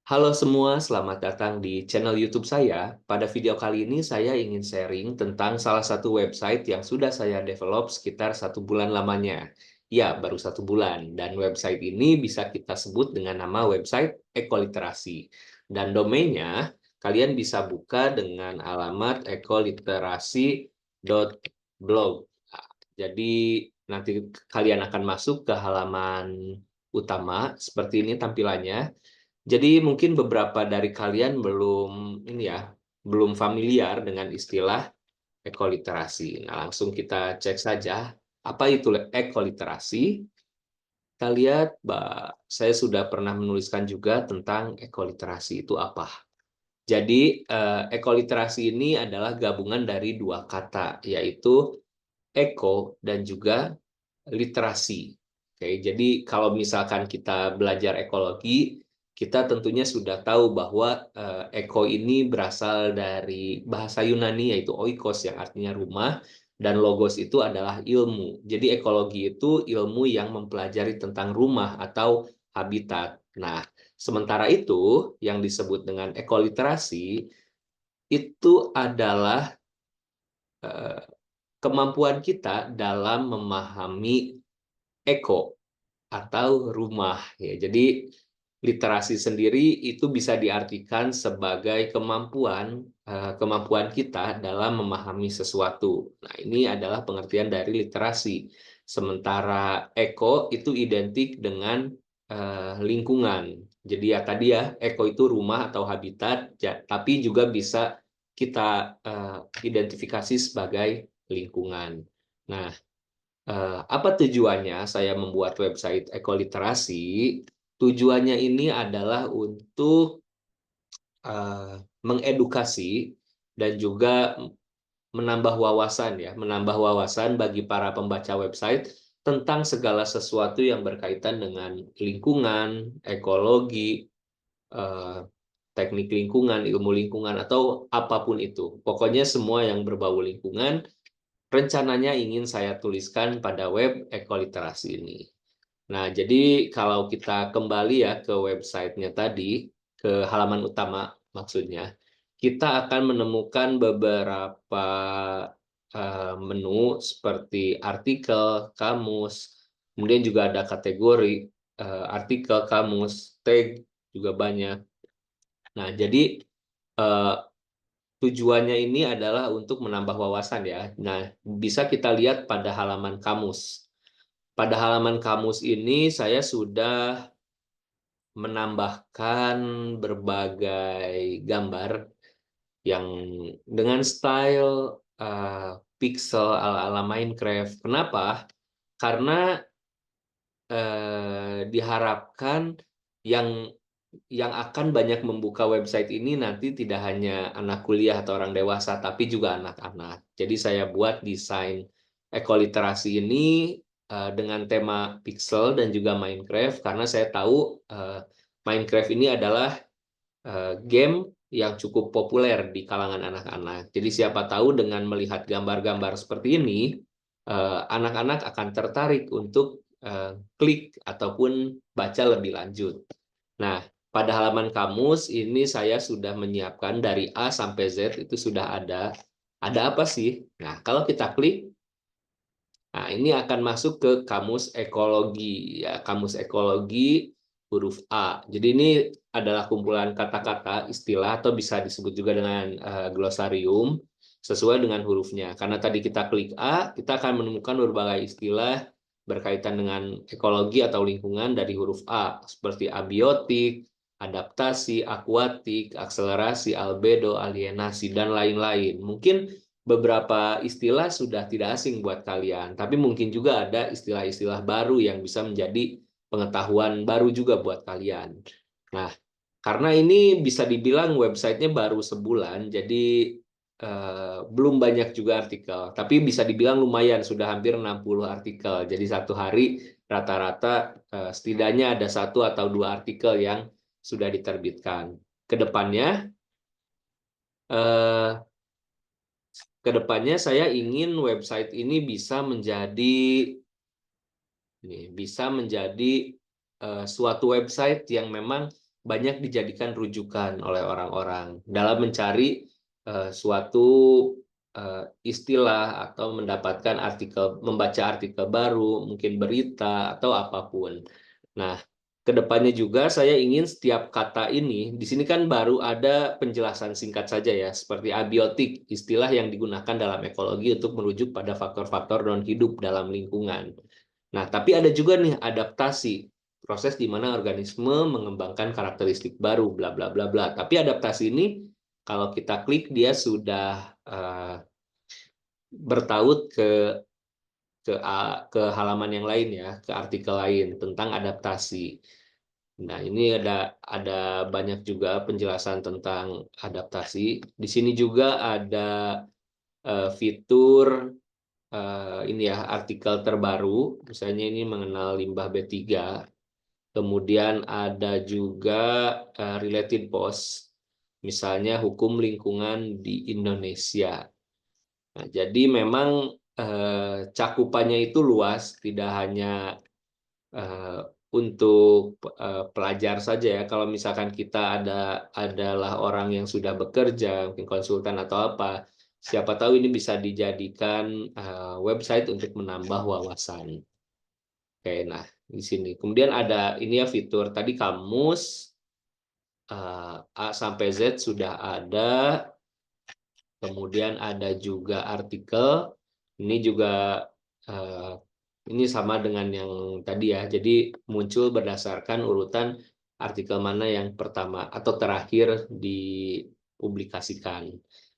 Halo semua, selamat datang di channel YouTube saya. Pada video kali ini saya ingin sharing tentang salah satu website yang sudah saya develop sekitar 1 bulan lamanya. Ya, baru 1 bulan. Dan website ini bisa kita sebut dengan nama website ekoliterasi. Dan domainnya kalian bisa buka dengan alamat ekoliterasi.blog. Nah, jadi nanti kalian akan masuk ke halaman utama, seperti ini tampilannya. Jadi mungkin beberapa dari kalian belum familiar dengan istilah ekoliterasi. Nah, langsung kita cek saja apa itu ekoliterasi. Kita lihat, saya sudah pernah menuliskan juga tentang ekoliterasi itu apa. Jadi ekoliterasi ini adalah gabungan dari dua kata, yaitu eko dan juga literasi. Oke, jadi kalau misalkan kita belajar ekologi, kita tentunya sudah tahu bahwa eko ini berasal dari bahasa Yunani yaitu oikos yang artinya rumah dan logos itu adalah ilmu. Jadi ekologi itu ilmu yang mempelajari tentang rumah atau habitat. Nah, sementara itu yang disebut dengan ekoliterasi itu adalah eh, kemampuan kita dalam memahami eko atau rumah ya. Jadi literasi sendiri itu bisa diartikan sebagai kemampuan kita dalam memahami sesuatu. Nah, ini adalah pengertian dari literasi. Sementara eko itu identik dengan lingkungan. Jadi ya tadi ya, eko itu rumah atau habitat, tapi juga bisa kita identifikasi sebagai lingkungan. Nah, apa tujuannya saya membuat website ekoliterasi? Tujuannya ini adalah untuk mengedukasi dan juga menambah wawasan bagi para pembaca website tentang segala sesuatu yang berkaitan dengan lingkungan, ekologi, eh, teknik lingkungan, ilmu lingkungan, atau apapun itu. Pokoknya semua yang berbau lingkungan rencananya ingin saya tuliskan pada web ekoliterasi ini. Nah, jadi kalau kita kembali ya ke websitenya tadi, ke halaman utama maksudnya, kita akan menemukan beberapa menu seperti artikel, kamus, kemudian juga ada kategori artikel, kamus, tag juga banyak. Nah, jadi eh, tujuannya ini adalah untuk menambah wawasan ya. Nah, bisa kita lihat pada halaman kamus. Pada halaman kamus ini saya sudah menambahkan berbagai gambar yang dengan style pixel ala-ala Minecraft. Kenapa? Karena diharapkan yang akan banyak membuka website ini nanti tidak hanya anak kuliah atau orang dewasa, tapi juga anak-anak. Jadi saya buat desain ekoliterasi ini dengan tema pixel dan juga Minecraft, karena saya tahu Minecraft ini adalah game yang cukup populer di kalangan anak-anak. Jadi siapa tahu dengan melihat gambar-gambar seperti ini, anak-anak akan tertarik untuk klik ataupun baca lebih lanjut. Nah, pada halaman kamus ini saya sudah menyiapkan dari A sampai Z itu sudah ada. Ada apa sih? Nah, kalau kita klik, nah ini akan masuk ke kamus ekologi ya, kamus ekologi huruf A. Jadi ini adalah kumpulan kata-kata, istilah atau bisa disebut juga dengan glosarium sesuai dengan hurufnya. Karena tadi kita klik A, kita akan menemukan berbagai istilah berkaitan dengan ekologi atau lingkungan dari huruf A, seperti abiotik, adaptasi, akuatik, akselerasi, albedo, alienasi, dan lain-lain. Mungkin beberapa istilah sudah tidak asing buat kalian, tapi mungkin juga ada istilah-istilah baru yang bisa menjadi pengetahuan baru juga buat kalian. Nah, karena ini bisa dibilang websitenya baru sebulan, jadi belum banyak juga artikel, tapi bisa dibilang lumayan, sudah hampir 60 artikel. Jadi satu hari rata-rata setidaknya ada 1 atau 2 artikel yang sudah diterbitkan. Kedepannya, eh, kedepannya saya ingin website ini bisa menjadi suatu website yang memang banyak dijadikan rujukan oleh orang-orang dalam mencari suatu istilah atau mendapatkan membaca artikel baru, mungkin berita atau apapun. Nah, kedepannya juga saya ingin setiap kata ini, di sini kan baru ada penjelasan singkat saja ya, seperti abiotik, istilah yang digunakan dalam ekologi untuk merujuk pada faktor-faktor non-hidup dalam lingkungan. Nah, tapi ada juga nih adaptasi, proses di mana organisme mengembangkan karakteristik baru, bla bla bla bla. Tapi adaptasi ini kalau kita klik dia sudah bertaut ke halaman yang lain ya, ke artikel lain tentang adaptasi. Nah, ini ada banyak juga penjelasan tentang adaptasi. Di sini juga ada fitur ini ya, artikel terbaru, misalnya ini mengenal limbah B3. Kemudian ada juga related post, misalnya hukum lingkungan di Indonesia. Nah, jadi memang cakupannya itu luas, tidak hanya eh, untuk pelajar saja ya. Kalau misalkan kita adalah orang yang sudah bekerja, mungkin konsultan atau apa, siapa tahu ini bisa dijadikan website untuk menambah wawasan. Oke, nah di sini. Kemudian ada ini ya fitur tadi kamus A sampai Z sudah ada. Kemudian ada juga artikel. Ini juga eh, ini sama dengan yang tadi ya. Jadi muncul berdasarkan urutan artikel mana yang pertama atau terakhir dipublikasikan.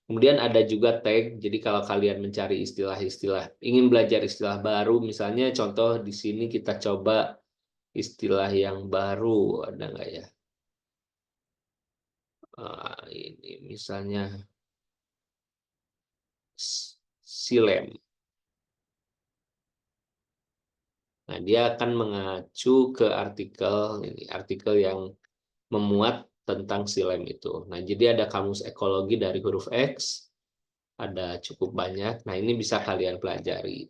Kemudian ada juga tag. Jadi kalau kalian mencari istilah-istilah, ingin belajar istilah baru, misalnya contoh di sini kita coba istilah yang baru, ada nggak ya? Ini misalnya silem. Nah, dia akan mengacu ke artikel yang memuat tentang silem itu. Nah, jadi ada kamus ekologi dari huruf X, ada cukup banyak. Nah, ini bisa kalian pelajari.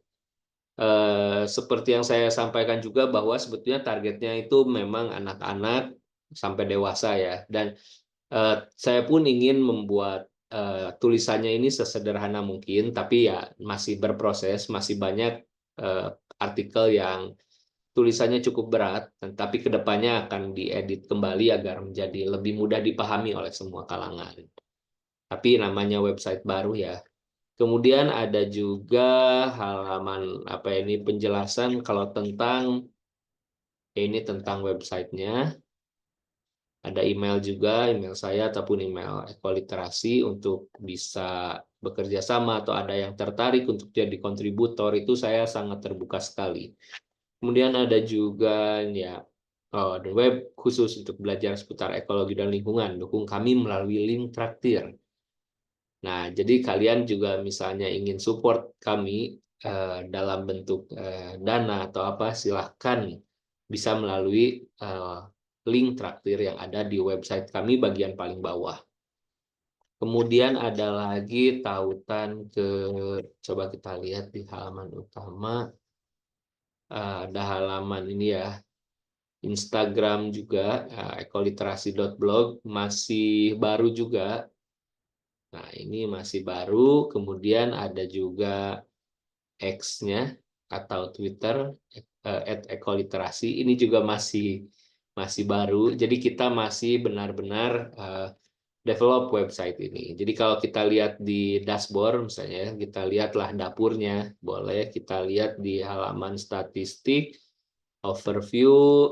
Seperti yang saya sampaikan juga bahwa sebetulnya targetnya itu memang anak-anak sampai dewasa ya. Dan saya pun ingin membuat tulisannya ini sesederhana mungkin, tapi ya masih berproses, masih banyak eh, artikel yang tulisannya cukup berat, tapi kedepannya akan diedit kembali agar menjadi lebih mudah dipahami oleh semua kalangan. Tapi namanya website baru ya. Kemudian ada juga halaman apa ini penjelasan kalau tentang ini tentang websitenya. Ada email juga, email saya ataupun email Ekoliterasi untuk bisa bekerja sama atau ada yang tertarik untuk jadi kontributor itu saya sangat terbuka sekali. Kemudian ada juga ya the web khusus untuk belajar seputar ekologi dan lingkungan. Dukung kami melalui link traktir. Nah, jadi kalian juga misalnya ingin support kami dalam bentuk dana atau apa, silahkan bisa melalui link traktir yang ada di website kami bagian paling bawah. Kemudian ada lagi tautan coba kita lihat di halaman utama, ada halaman ini ya, Instagram juga, ekoliterasi.blog, masih baru juga. Nah, ini masih baru. Kemudian ada juga X-nya atau Twitter @ekoliterasi. Ini juga masih baru. Jadi kita masih benar-benar develop website ini. Jadi kalau kita lihat di dashboard misalnya, kita lihatlah dapurnya, boleh kita lihat di halaman statistik, overview.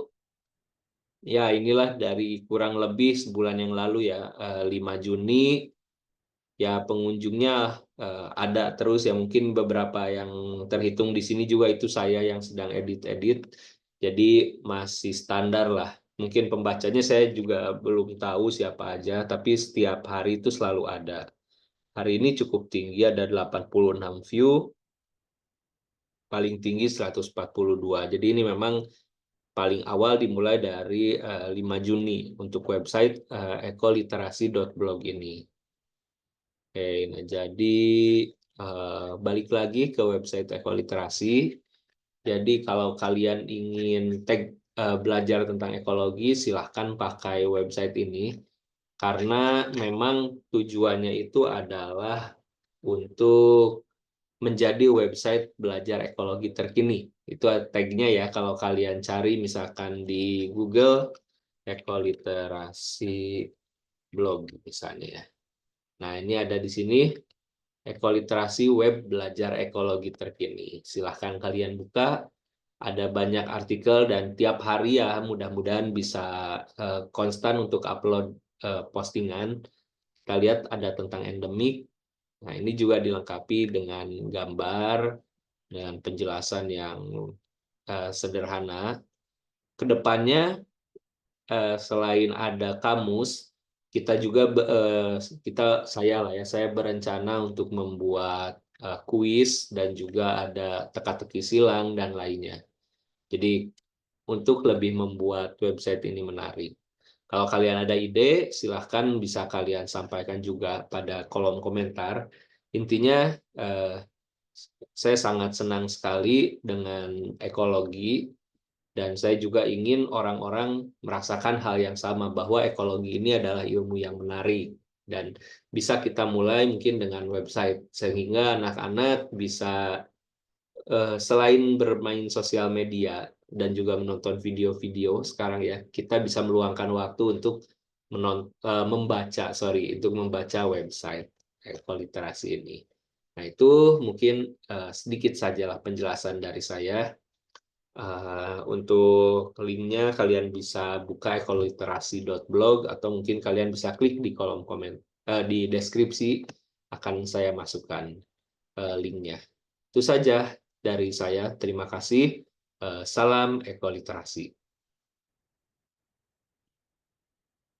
Ya, inilah dari kurang lebih sebulan yang lalu ya, 5 Juni. Ya, pengunjungnya ada terus ya, mungkin beberapa yang terhitung di sini juga itu saya yang sedang edit-edit. Jadi masih standar lah. Mungkin pembacanya saya juga belum tahu siapa aja, tapi setiap hari itu selalu ada. Hari ini cukup tinggi, ada 86 view, paling tinggi 142. Jadi ini memang paling awal dimulai dari 5 Juni untuk website ekoliterasi.blog ini. Oke, nah jadi balik lagi ke website ekoliterasi. Jadi kalau kalian ingin tag belajar tentang ekologi, silahkan pakai website ini. Karena memang tujuannya itu adalah untuk menjadi website belajar ekologi terkini. Itu tagnya ya, kalau kalian cari misalkan di Google, ekoliterasi blog misalnya ya. Nah, ini ada di sini, ekoliterasi web belajar ekologi terkini. Silahkan kalian buka, ada banyak artikel dan tiap hari ya mudah-mudahan bisa konstan untuk upload postingan. Kita lihat ada tentang endemik. Nah, ini juga dilengkapi dengan gambar, dengan penjelasan yang sederhana. Kedepannya selain ada kamus, kita juga saya berencana untuk membuat kuis dan juga ada teka-teki silang dan lainnya. Jadi untuk lebih membuat website ini menarik. Kalau kalian ada ide, silahkan bisa kalian sampaikan juga pada kolom komentar. Intinya, saya sangat senang sekali dengan ekologi, dan saya juga ingin orang-orang merasakan hal yang sama, bahwa ekologi ini adalah ilmu yang menarik. Dan bisa kita mulai mungkin dengan website, sehingga anak-anak bisa selain bermain sosial media dan juga menonton video-video sekarang ya, kita bisa meluangkan waktu untuk membaca website ekoliterasi ini. Nah, itu mungkin sedikit sajalah penjelasan dari saya. Untuk linknya kalian bisa buka ekoliterasi.blog, atau mungkin kalian bisa klik di kolom komen, di deskripsi akan saya masukkan linknya. Itu saja dari saya. Terima kasih. Salam ekoliterasi.